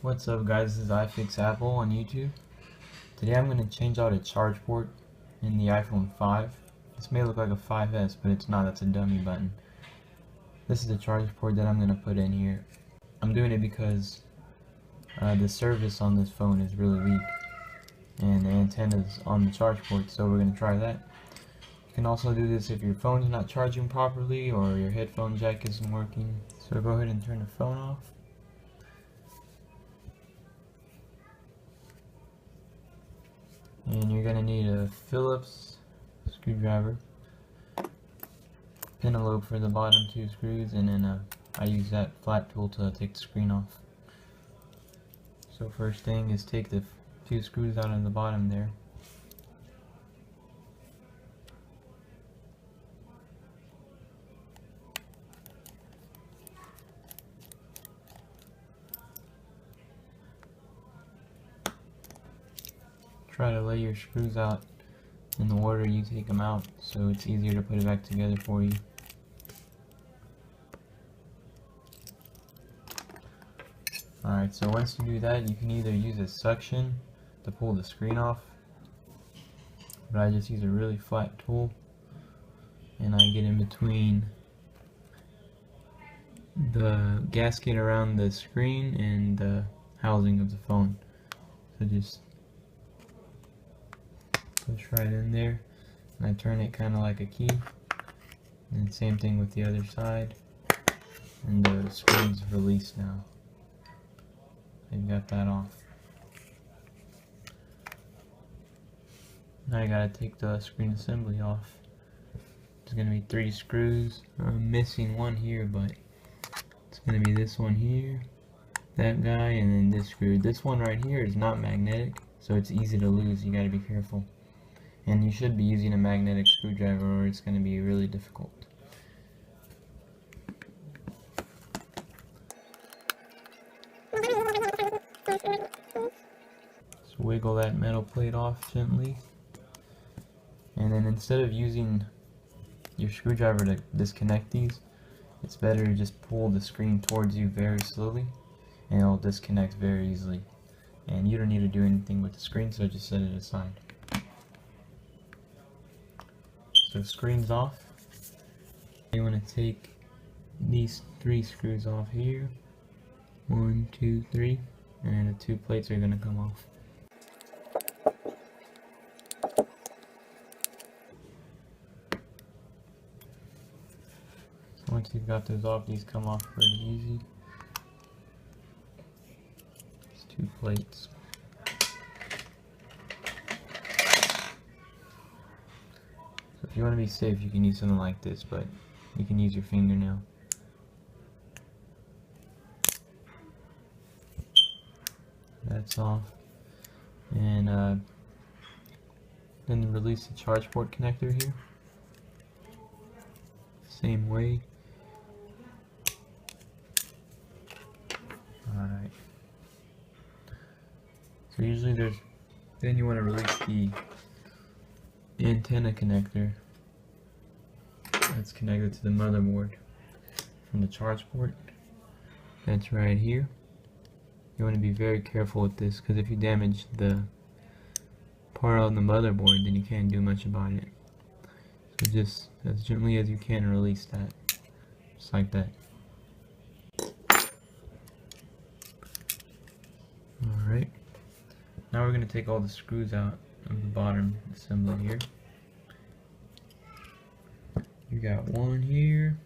What's up guys, this is iFixApple on YouTube. Today I'm going to change out a charge port in the iPhone 5. This may look like a 5S, but it's not. That's a dummy button. This is the charge port that I'm going to put in here. I'm doing it because the service on this phone is really weak and the antenna's on the charge port, so we're going to try that. You can also do this if your phone is not charging properly or your headphone jack isn't working. So go ahead and turn the phone off. And you're going to need a Phillips screwdriver, penelope for the bottom two screws, and then I use that flat tool to take the screen off. So first thing is take the two screws out of the bottom there. Try to lay your screws out in the order you take them out, so it's easier to put it back together for you. Alright, so once you do that, you can either use a suction to pull the screen off, but I just use a really flat tool and I get in between the gasket around the screen and the housing of the phone. So just push right in there, and I turn it kind of like a key, and same thing with the other side, and the screen's released now. I've got that off. Now I gotta take the screen assembly off. There's gonna be 3 screws. I'm missing one here, but it's gonna be this one here, that guy, and then this screw. This one right here is not magnetic, so it's easy to lose. You gotta be careful. And you should be using a magnetic screwdriver or it's going to be really difficult. Just wiggle that metal plate off gently. And then instead of using your screwdriver to disconnect these, it's better to just pull the screen towards you very slowly and it'll disconnect very easily. And you don't need to do anything with the screen, so just set it aside. So screen's off. You want to take these 3 screws off here. 1, 2, 3, and the 2 plates are going to come off. So once you've got those off, these come off pretty easy. It's 2 plates. If you want to be safe, you can use something like this, but you can use your fingernail. That's off. And then release the charge port connector here. Same way. Alright. So usually then you want to release the antenna connector that's connected to the motherboard from the charge port. That's right here. You want to be very careful with this, because if you damage the part on the motherboard, then you can't do much about it. So just as gently as you can release that, just like that. Alright, now we're going to take all the screws out of the bottom assembly here. You got one here,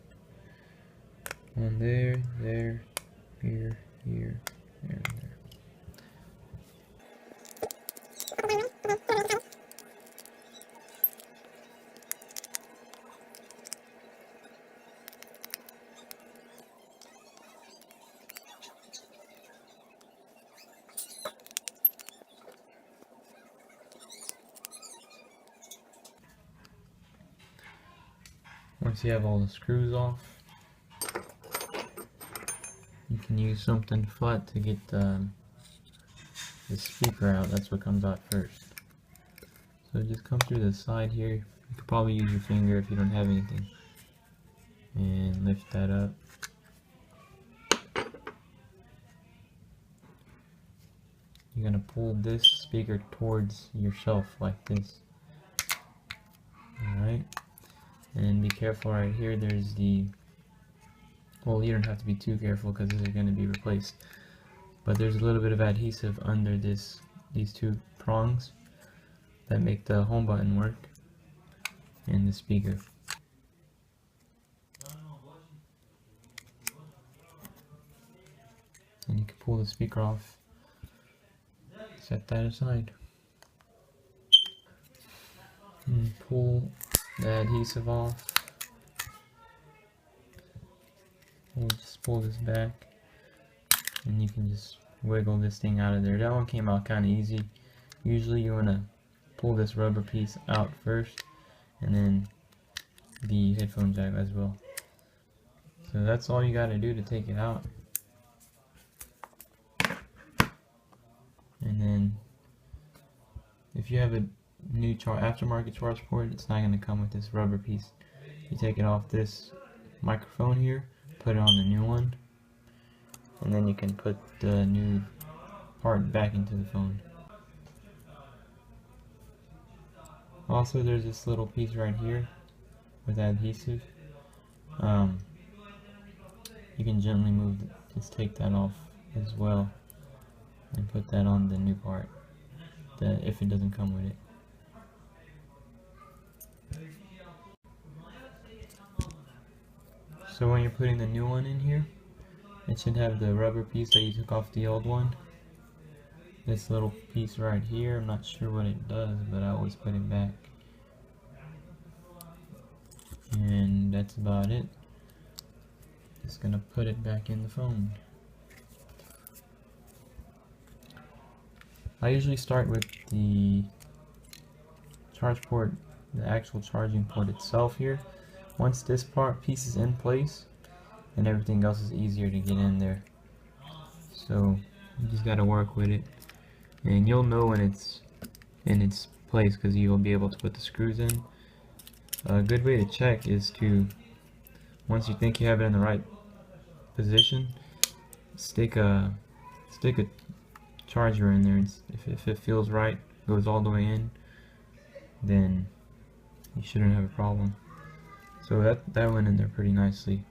one there, there, here, here, there, and there. Once you have all the screws off, you can use something flat to get the speaker out. That's what comes out first. So just come through the side here. You could probably use your finger if you don't have anything. And lift that up. you're gonna pull this speaker towards your shelf like this. Alright, and be careful right here, there's the, well, you don't have to be too careful because these are going to be replaced, but there's a little bit of adhesive under these two prongs that make the home button work and the speaker. And you can pull the speaker off, set that aside, and pull the adhesive off. We'll just pull this back, and you can just wiggle this thing out of there. That one came out kind of easy. Usually you want to pull this rubber piece out first, and then the headphone jack as well. So that's all you got to do to take it out. And then if you have a new aftermarket charge port, it's not going to come with this rubber piece. You take it off this microphone here, put it on the new one, and then you can put the new part back into the phone. Also, there's this little piece right here with adhesive. You can gently move, just take that off as well, and put that on the new part, if it doesn't come with it. So when you're putting the new one in here, it should have the rubber piece that you took off the old one. This little piece right here, I'm not sure what it does, but I always put it back. And that's about it. Just gonna put it back in the phone. I usually start with the charge port, the actual charging port itself here. Once this piece is in place, then everything else is easier to get in there. So you just gotta work with it, and you'll know when it's in its place because you'll be able to put the screws in. A good way to check is to, once you think you have it in the right position, stick a charger in there. If it feels right, goes all the way in, then you shouldn't have a problem. So that went in there pretty nicely.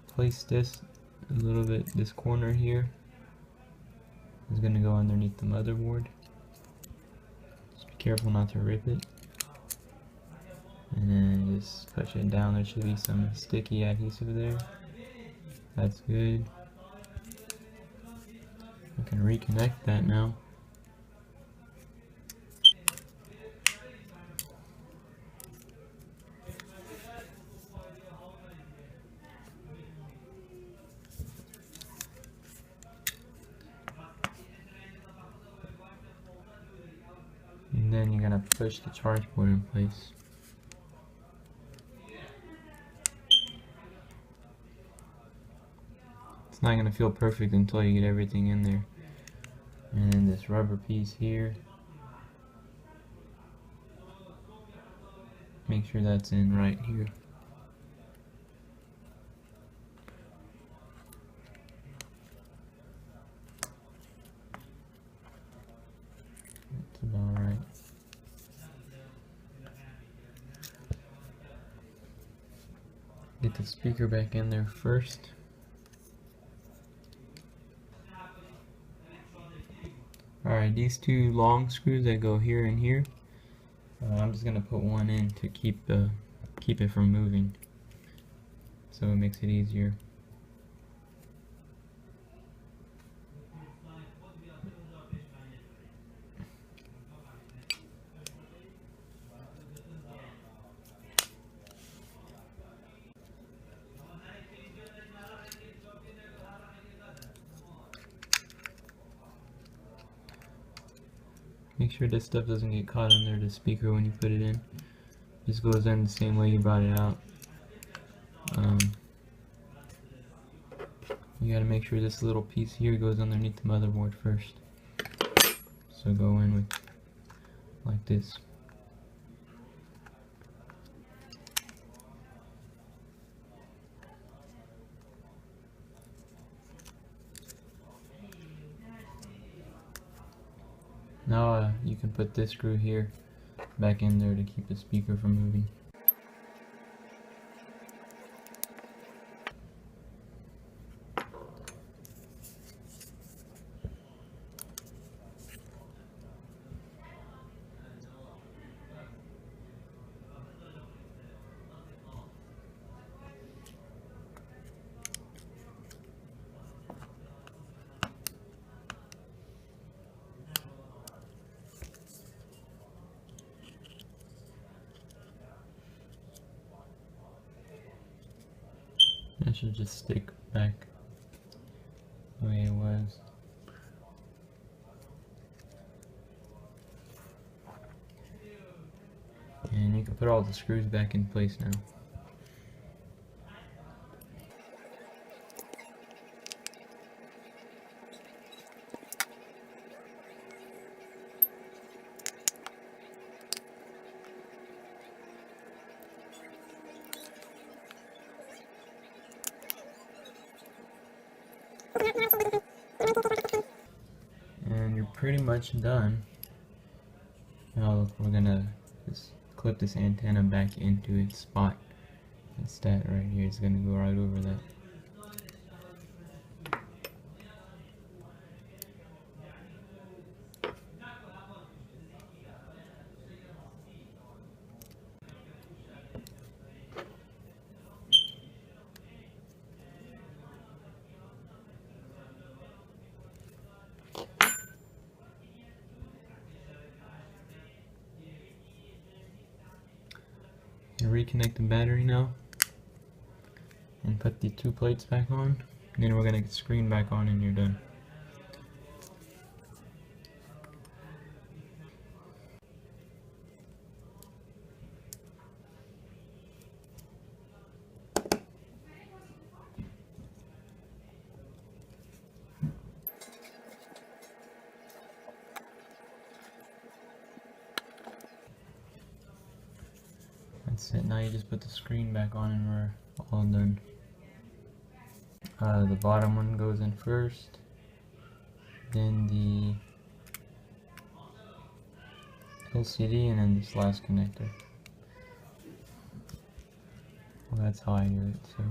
Place this a little bit, this corner here is going to go underneath the motherboard. Just be careful not to rip it. And then just push it down. There should be some sticky adhesive there. That's good. We can reconnect that now. And then you're gonna push the charge port in place. It's not gonna feel perfect until you get everything in there. And then this rubber piece here, make sure that's in right here. That's about right. Get the speaker back in there first. Alright, these two long screws that go here and here, I'm just gonna put one in to keep it from moving, so it makes it easier. Make sure this stuff doesn't get caught under the speaker when you put it in. Just goes in the same way you brought it out. You gotta make sure this little piece here goes underneath the motherboard first. So go in with like this. you can put this screw here back in there to keep the speaker from moving. That should just stick back the way it was. And you can put all the screws back in place now. And you're pretty much done. Now we're gonna just clip this antenna back into its spot. It's that right here. It's gonna go right over that. You reconnect the battery now and put the two plates back on, and then we're gonna get the screen back on and you're done. That's it. Now you just put the screen back on and we're all done. The bottom one goes in first, then the LCD, and then this last connector. Well, that's how I do it, so.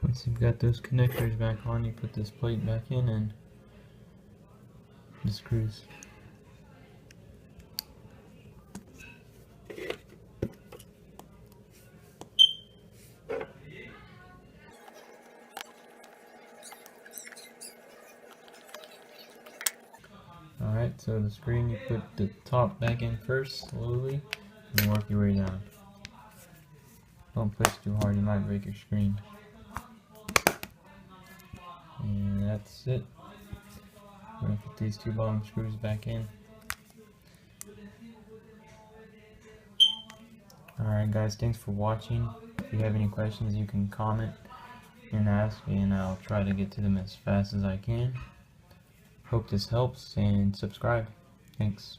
Once you've got those connectors back on, you put this plate back in and the screws. Alright, so the screen, you put the top back in first, slowly, and work your way down. Don't push too hard, you might break your screen. And that's it. We're going to put these two bottom screws back in. Alright guys, thanks for watching. If you have any questions, you can comment and ask me, and I'll try to get to them as fast as I can. Hope this helps, and subscribe. Thanks.